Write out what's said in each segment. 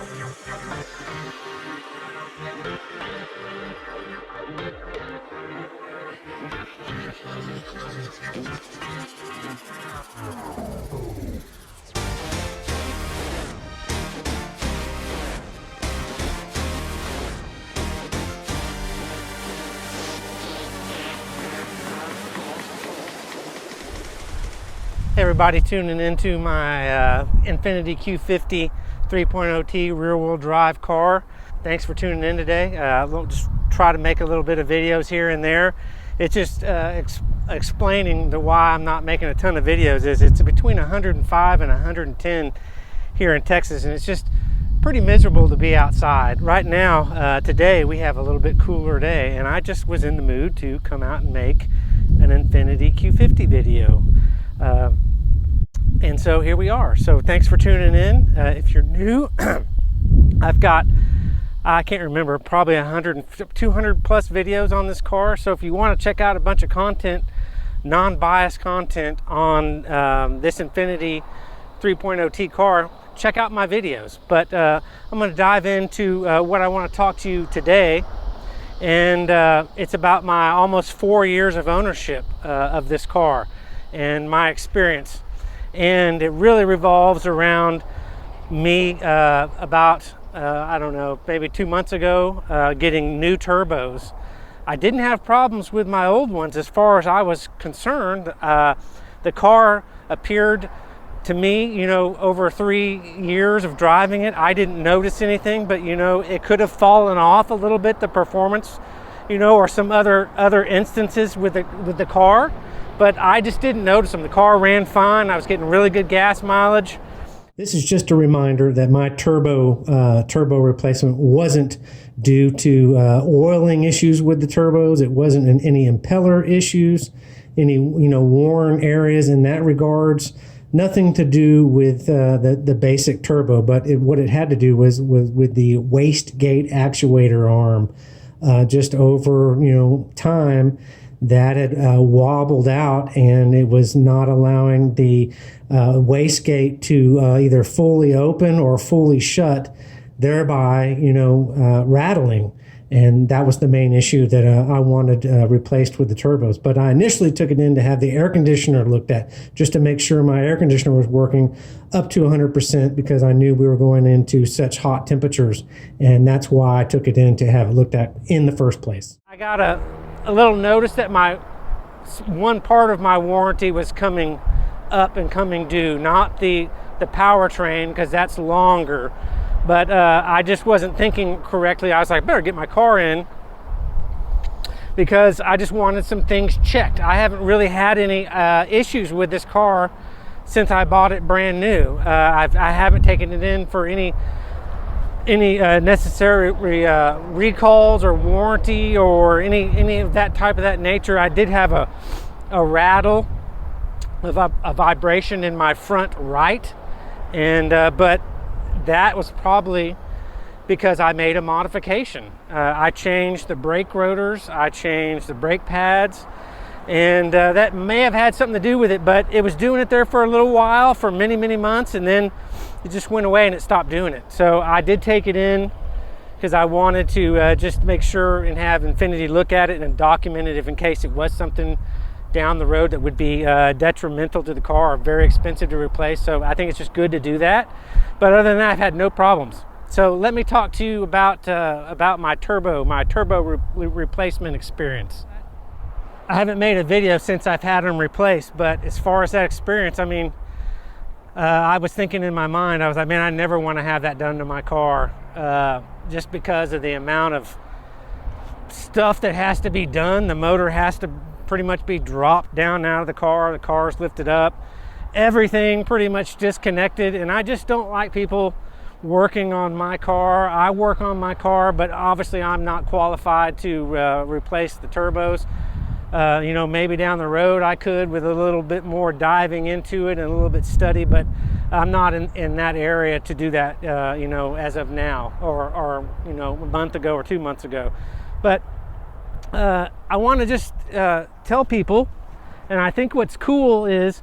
Hey everybody, tuning into my Infiniti Q50 3.0T rear-wheel drive car. Thanks for tuning in today. We'll just try to make a little bit of videos here and there. It's just explaining the why I'm not making a ton of videos. It's between 105 and 110 here in Texas, and it's just pretty miserable to be outside. Right now, today, we have a little bit cooler day, and I just was in the mood to come out and make an Infiniti Q50 video. And so here we are. So thanks for tuning in. If you're new, I've got, I can't remember, probably 200 plus videos on this car. So if you want to check out a bunch of content, non-biased content on this Infiniti 3.0T car, check out my videos. But I'm going to dive into what I want to talk to you today. And it's about my almost 4 years of ownership of this car and my experience. And it really revolves around me about, I don't know, maybe 2 months ago, getting new turbos. I didn't have problems with my old ones as far as I was concerned. The car appeared to me, you know, over 3 years of driving it, I didn't notice anything, but you know, it could have fallen off a little bit, the performance, you know, or some other instances with the car. But I just didn't notice them. The car ran fine. I was getting really good gas mileage. This is just a reminder that my turbo replacement wasn't due to oiling issues with the turbos. It wasn't in any impeller issues, any worn areas in that regards. Nothing to do with the basic turbo, but what it had to do was with the wastegate actuator arm. Just over time, that had wobbled out, and it was not allowing the wastegate to either fully open or fully shut, thereby rattling. And that was the main issue that I wanted replaced with the turbos. But I initially took it in to have the air conditioner looked at, just to make sure my air conditioner was working up to 100%, because I knew we were going into such hot temperatures. And that's why I took it in to have it looked at in the first place. I got a little notice that one part of my warranty was coming up and coming due, not the powertrain, because that's longer. But I just wasn't thinking correctly. I was like, better get my car in, because I just wanted some things checked. I haven't really had any issues with this car since I bought it brand new. I haven't taken it in for any necessary recalls or warranty or any of that type of that nature. I did have a rattle of a vibration in my front right, and but that was probably because I made a modification. I changed the brake rotors, I changed the brake pads, and that may have had something to do with it, but it was doing it there for a little while, for many months, and then it just went away and it stopped doing it. So I did take it in because I wanted to just make sure and have Infiniti look at it and document it, if in case it was something down the road that would be detrimental to the car or very expensive to replace. So I think it's just good to do that. But other than that, I've had no problems. So let me talk to you about my turbo replacement experience. I haven't made a video since I've had them replaced, but as far as that experience, I mean, I was thinking in my mind, I was like, man, I never want to have that done to my car, just because of the amount of stuff that has to be done. The motor has to pretty much be dropped down out of the car's lifted up, everything pretty much disconnected. And I just don't like people working on my car. I work on my car, but obviously I'm not qualified to replace the turbos. Maybe down the road I could, with a little bit more diving into it and a little bit study, but I'm not in that area to do that, as of now, or a month ago or 2 months ago. But I want to just tell people, and I think what's cool is,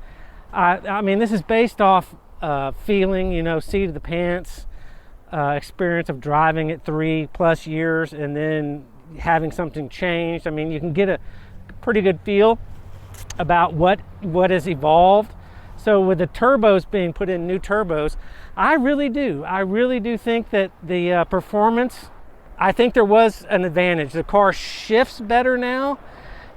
I mean, this is based off feeling, seat of the pants, experience of driving it 3+ years and then having something changed. I mean, you can get a pretty good feel about what has evolved. So with the turbos being put in, new turbos, I really do think that the performance, I think there was an advantage. The car shifts better now.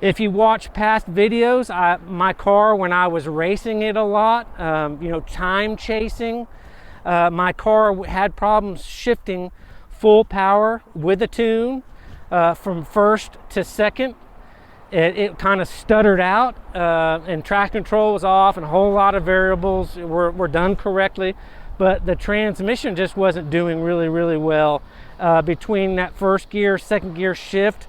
If you watch past videos, my car, when I was racing it a lot, time chasing, my car had problems shifting full power with a tune from first to second. It kind of stuttered out, and traction control was off, and a whole lot of variables were done correctly, but the transmission just wasn't doing really well between that first gear, second gear shift,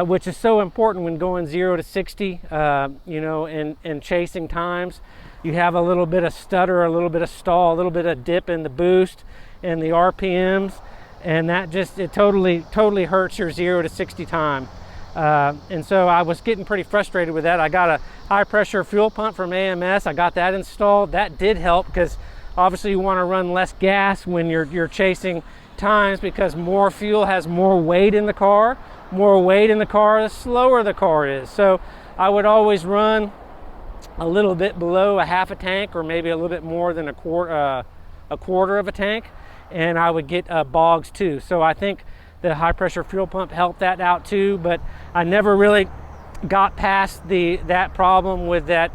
which is so important when going 0 to 60, and chasing times. You have a little bit of stutter, a little bit of stall, a little bit of dip in the boost and the RPMs, and that just, it totally hurts your 0 to 60 time. And so I was getting pretty frustrated with that. I got a high pressure fuel pump from AMS. I got that installed. That did help, because obviously you want to run less gas when you're chasing times, because more fuel has more weight in the car. More weight in the car, the slower the car is. So I would always run a little bit below a half a tank, or maybe a little bit more than a quarter of a tank, and I would get bogs too. So I think the high pressure fuel pump helped that out too, but I never really got past that problem with that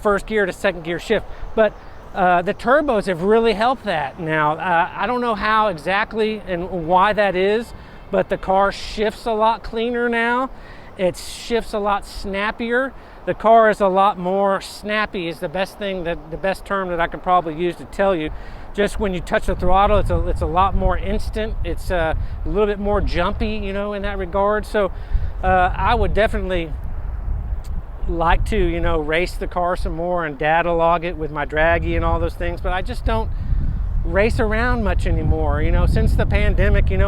first gear to second gear shift. But the turbos have really helped that now. I don't know how exactly and why that is, but the car shifts a lot cleaner now. It shifts a lot snappier. The car is a lot more snappy, is the best term that I can probably use to tell you. Just when you touch the throttle, it's a lot more instant. It's a little bit more jumpy, in that regard. So I would definitely like to, race the car some more and data log it with my Draggy and all those things, but I just don't race around much anymore. Since the pandemic, and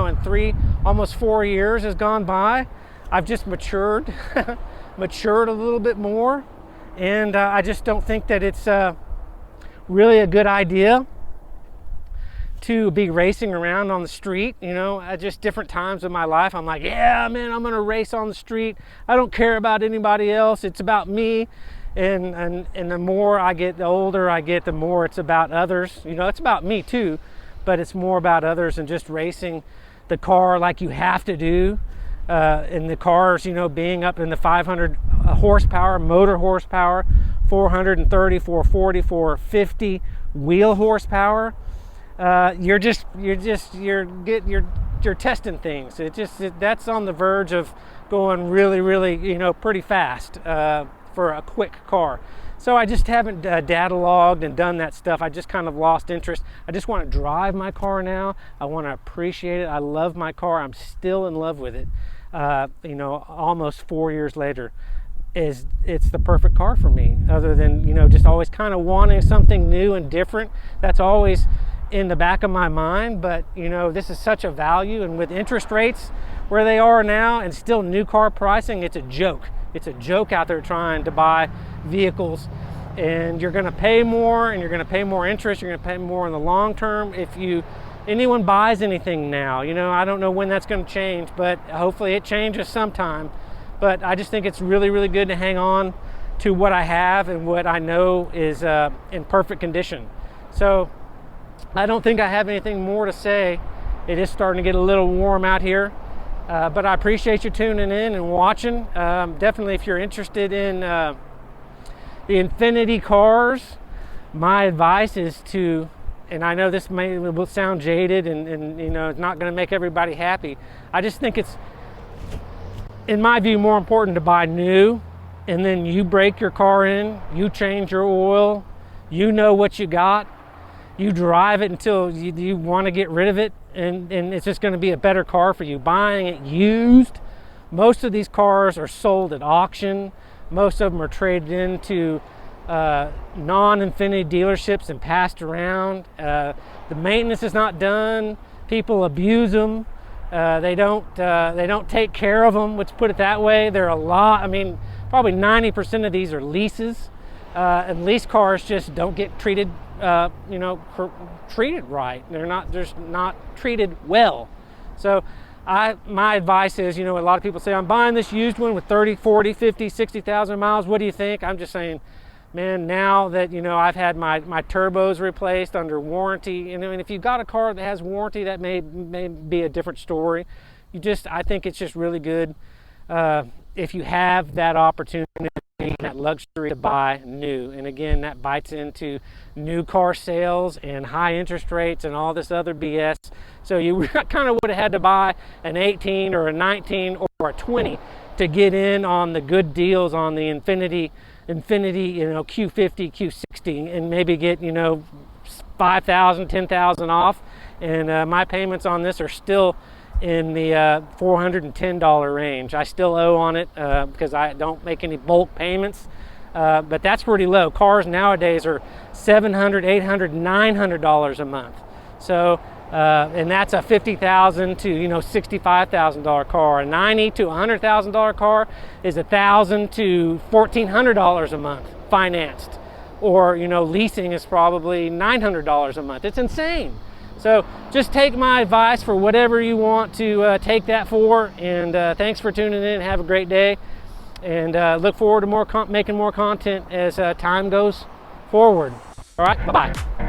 almost 4 years has gone by, I've just matured a little bit more, and I just don't think that it's really a good idea to be racing around on the street. At just different times of my life, I'm like, yeah, man, I'm gonna race on the street. I don't care about anybody else. It's about me. And the more I get, the older I get, the more it's about others. It's about me too, but it's more about others and just racing the car like you have to do. And the cars, being up in the 500 horsepower, motor horsepower, 430, 440, 450 wheel horsepower. You're testing things. That's on the verge of going really, pretty fast for a quick car. So I just haven't data logged and done that stuff. I just kind of lost interest. I just want to drive my car now. I want to appreciate it. I love my car. I'm still in love with it. Almost 4 years later, it's the perfect car for me, other than, just always kind of wanting something new and different. That's always in the back of my mind, but this is such a value, and with interest rates where they are now and still new car pricing, it's a joke. It's a joke out there trying to buy vehicles, and you're going to pay more, and you're going to pay more interest. You're going to pay more in the long term if anyone buys anything now. I don't know when that's going to change, but hopefully it changes sometime. But I just think it's really good to hang on to what I have and what I know is in perfect condition. So I don't think I have anything more to say. It is starting to get a little warm out here. But I appreciate you tuning in and watching. Definitely, if you're interested in the Infiniti cars, my advice is to, and I know this will sound jaded and it's not going to make everybody happy. I just think it's, in my view, more important to buy new, and then you break your car in, you change your oil, you know what you got, you drive it until you want to get rid of it, and it's just going to be a better car for you. Buying it used, most of these cars are sold at auction. Most of them are traded into non-Infiniti dealerships and passed around. The maintenance is not done. People abuse them. They don't take care of them. Let's put it that way. There are a lot. I mean, probably 90% of these are leases. and lease cars just don't get treated, you know, treated right. They're just not treated well. So my advice is, you know, a lot of people say, I'm buying this used one with 30, 40, 50, 60,000 miles. What do you think? I'm just saying, man, now that, you know, I've had my turbos replaced under warranty, and I mean, if you've got a car that has warranty, that may be a different story. I think it's just really good if you have that opportunity, that luxury to buy new. And again, that bites into new car sales and high interest rates and all this other BS. So you kind of would have had to buy an 18 or a 19 or a 20 to get in on the good deals on the Infiniti, you know, Q50, Q60, and maybe get, you know, 5,000, 10,000 off. And my payments on this are still in the $410 range. I still owe on it because I don't make any bulk payments, but that's pretty low. Cars nowadays are $700, $800, $900 a month. So, and that's a $50,000 to, you know, $65,000 car. A $90,000 to $100,000 car is $1,000 to $1,400 a month financed, or, you know, leasing is probably $900 a month. It's insane. So just take my advice for whatever you want to take that for. And thanks for tuning in. Have a great day. And look forward to making more content as time goes forward. All right, bye-bye.